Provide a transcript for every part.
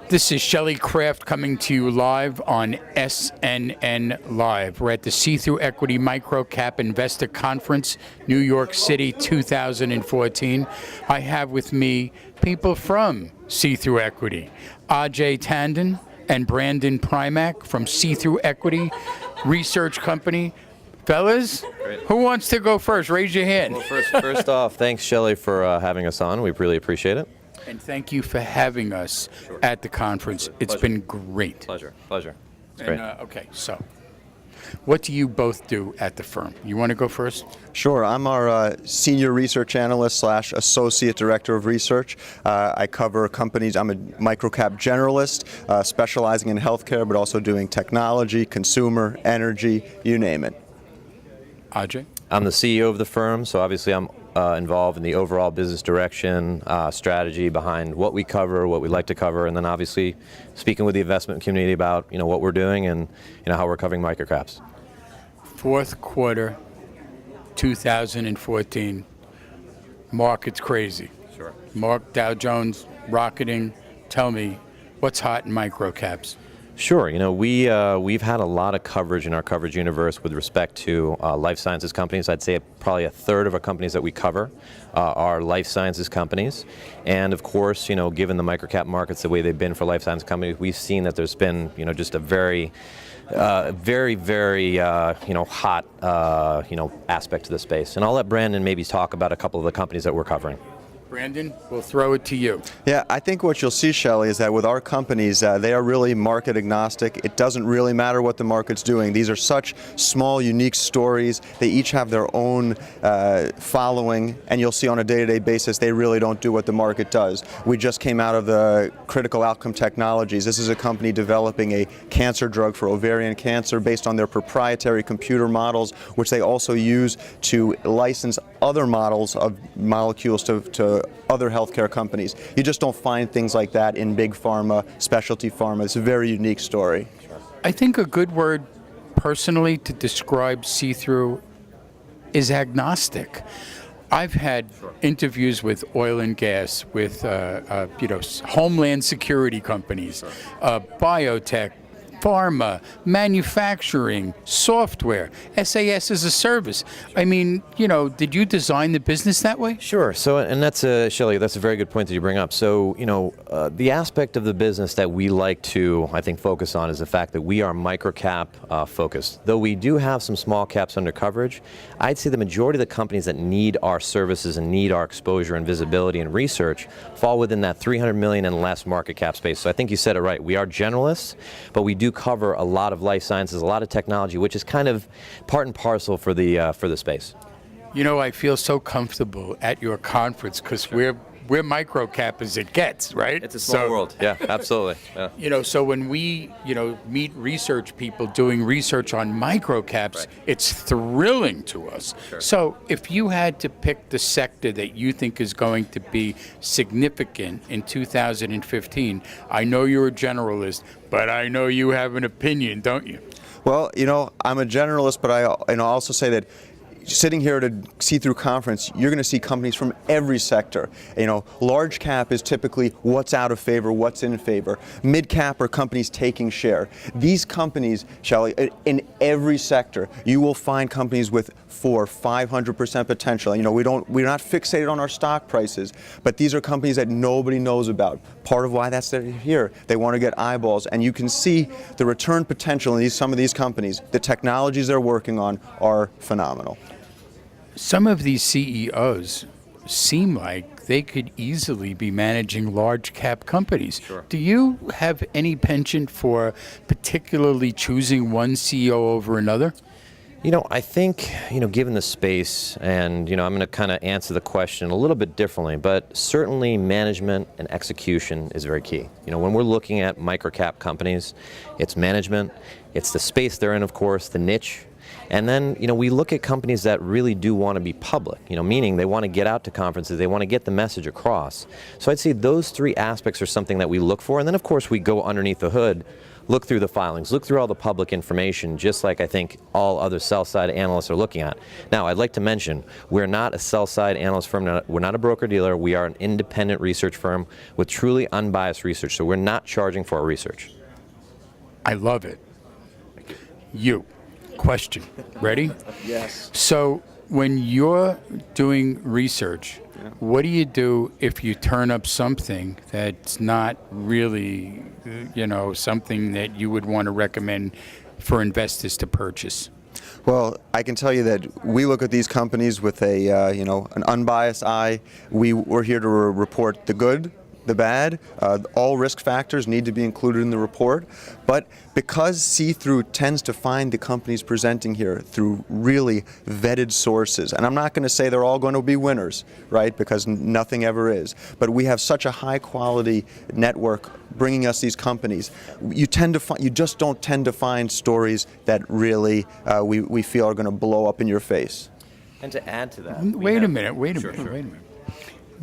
This is Shelley Kraft coming to you live on SNN Live. We're at the SeeThruEquity MicroCap Investor Conference, New York City 2014. I have with me people from SeeThruEquity, Ajay Tandon and Brandon Primack from SeeThruEquity Research Company. Fellas, who wants to go first? Raise your hand. Well, first off, thanks, Shelley, for having us on. We really appreciate it. And thank you for having us at the conference. It's been great. Pleasure. It's great. Okay, so what do you both do at the firm? You want to go first? Sure. I'm our senior research analyst / associate director of research. I cover companies. I'm a microcap generalist, specializing in healthcare, but also doing technology, consumer, energy, you name it. Ajay? I'm the CEO of the firm, so obviously I'm involved in the overall business direction, strategy behind what we cover, what we like to cover, and then obviously speaking with the investment community about what we're doing and how we're covering microcaps. Fourth quarter 2014, market's crazy. Sure. Dow Jones rocketing. Tell me, what's hot in microcaps? Sure. We've had a lot of coverage in our coverage universe with respect to life sciences companies. I'd say probably a third of our companies that we cover are life sciences companies. And of course, given the microcap markets the way they've been for life science companies, we've seen that there's been, just a very hot, aspect to the space. And I'll let Brandon maybe talk about a couple of the companies that we're covering. Brandon, we'll throw it to you. Yeah, I think what you'll see, Shelley, is that with our companies, they are really market agnostic. It doesn't really matter what the market's doing. These are such small, unique stories. They each have their own following, and you'll see on a day-to-day basis they really don't do what the market does. We just came out of the Critical Outcome Technologies. This is a company developing a cancer drug for ovarian cancer based on their proprietary computer models, which they also use to license other models of molecules to other healthcare companies. You just don't find things like that in big pharma, specialty pharma. It's a very unique story. I think a good word personally to describe SeeThru is agnostic. I've had interviews with oil and gas, with homeland security companies, biotech, pharma, manufacturing, software, SAS as a service. I mean, did you design the business that way? Sure. So, and that's Shelley, that's a very good point that you bring up. So, the aspect of the business that we like to, I think, focus on is the fact that we are microcap focused. Though we do have some small caps under coverage, I'd say the majority of the companies that need our services and need our exposure and visibility and research fall within that 300 million and less market cap space. So I think you said it right. We are generalists, but we do cover a lot of life sciences, a lot of technology, which is kind of part and parcel for the space. I feel so comfortable at your conference because we're microcap as it gets, right? It's a small world. Yeah, absolutely. Yeah. So when we, meet research people doing research on microcaps, Right. It's thrilling to us. Sure. So if you had to pick the sector that you think is going to be significant in 2015, I know you're a generalist, but I know you have an opinion, don't you? Well, I'm a generalist, but I also say that sitting here at a SeeThru conference, you're going to see companies from every sector. Large cap is typically what's out of favor, what's in favor. Mid cap are companies taking share. These companies, Shelley, in every sector, you will find companies with 400-500% potential. We're not fixated on our stock prices, but these are companies that nobody knows about. Part of why they're here, they want to get eyeballs, and you can see the return potential in some of these companies. The technologies they're working on are phenomenal. Some of these CEOs seem like they could easily be managing large cap companies. Sure. Do you have any penchant for particularly choosing one CEO over another? I think, given the space, and, I'm going to kind of answer the question a little bit differently, but certainly management and execution is very key. When we're looking at microcap companies, it's management, it's the space they're in, of course, the niche, And then, we look at companies that really do want to be public, meaning they want to get out to conferences, they want to get the message across. So I'd say those three aspects are something that we look for. And then, of course, we go underneath the hood, look through the filings, look through all the public information, just like I think all other sell-side analysts are looking at. Now, I'd like to mention, we're not a sell-side analyst firm, we're not a broker-dealer, we are an independent research firm with truly unbiased research, so we're not charging for our research. I love it. You. Question. Ready? Yes. So when you're doing research, what do you do if you turn up something that's not really, something that you would want to recommend for investors to purchase? Well, I can tell you that we look at these companies with an unbiased eye. We're here to report the good, the bad. All risk factors need to be included in the report. But because See-Through tends to find the companies presenting here through really vetted sources, and I'm not going to say they're all going to be winners, right, because nothing ever is, but we have such a high quality network bringing us these companies, you just don't tend to find stories that really we feel are going to blow up in your face. And to add to that, Wait a minute.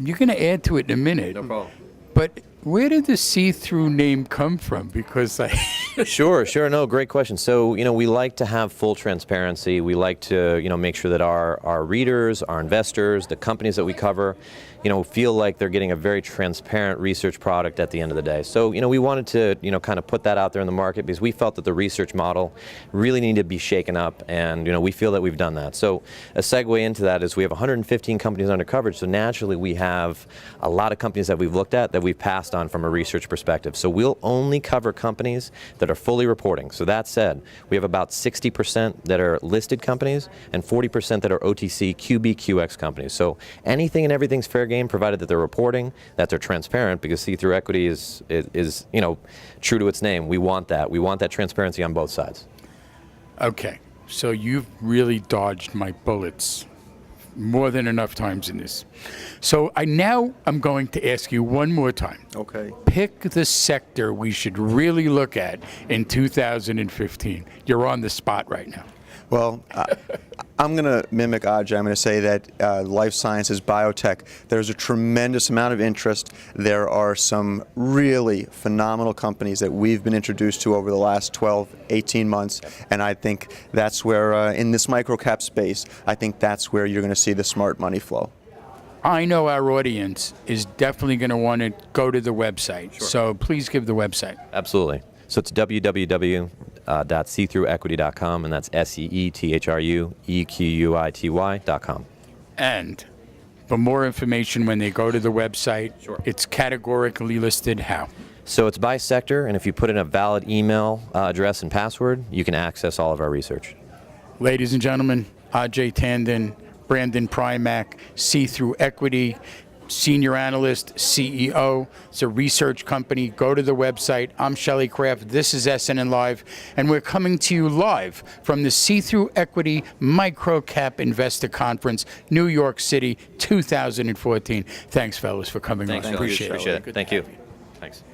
You're going to add to it in a minute. No problem. But where did the See-Through name come from? Because Sure. No, great question. So, we like to have full transparency. We like to, make sure that our readers, our investors, the companies that we cover, feel like they're getting a very transparent research product at the end of the day. So, we wanted to, kind of put that out there in the market because we felt that the research model really needed to be shaken up, and, we feel that we've done that. So, a segue into that is we have 115 companies under coverage, so naturally we have a lot of companies that we've looked at that we've passed on from a research perspective. So, we'll only cover companies that are fully reporting. So that said, we have about 60% that are listed companies and 40% that are OTC QB/QX companies. So anything and everything's fair game provided that they're reporting, that they're transparent, because SeeThruEquity is true to its name. We want that. We want that transparency on both sides. Okay, so you've really dodged my bullets more than enough times in this. So I'm going to ask you one more time. Okay. Pick the sector we should really look at in 2015. You're on the spot right now. Well, I'm going to mimic Ajay. I'm going to say that life sciences, biotech, there's a tremendous amount of interest. There are some really phenomenal companies that we've been introduced to over the last 12, 18 months, and I think that's where, in this microcap space, I think that's where you're going to see the smart money flow. I know our audience is definitely going to want to go to the website, so please give the website. Absolutely. So it's www.SeeThruEquity.com, and that's SeeThruEquity.com. And for more information, when they go to the website, it's categorically listed how? So it's by sector, and if you put in a valid email address and password, you can access all of our research. Ladies and gentlemen, Ajay Tandon, Brandon Primack, SeeThruEquity, Senior Analyst, CEO. It's a research company. Go to the website. I'm Shelley Kraft. This is SNN Live, and we're coming to you live from the SeeThruEquity MicroCap Investor Conference, New York City, 2014. Thanks, fellas, for coming on. Thanks, Appreciate it. Thank you. Thanks.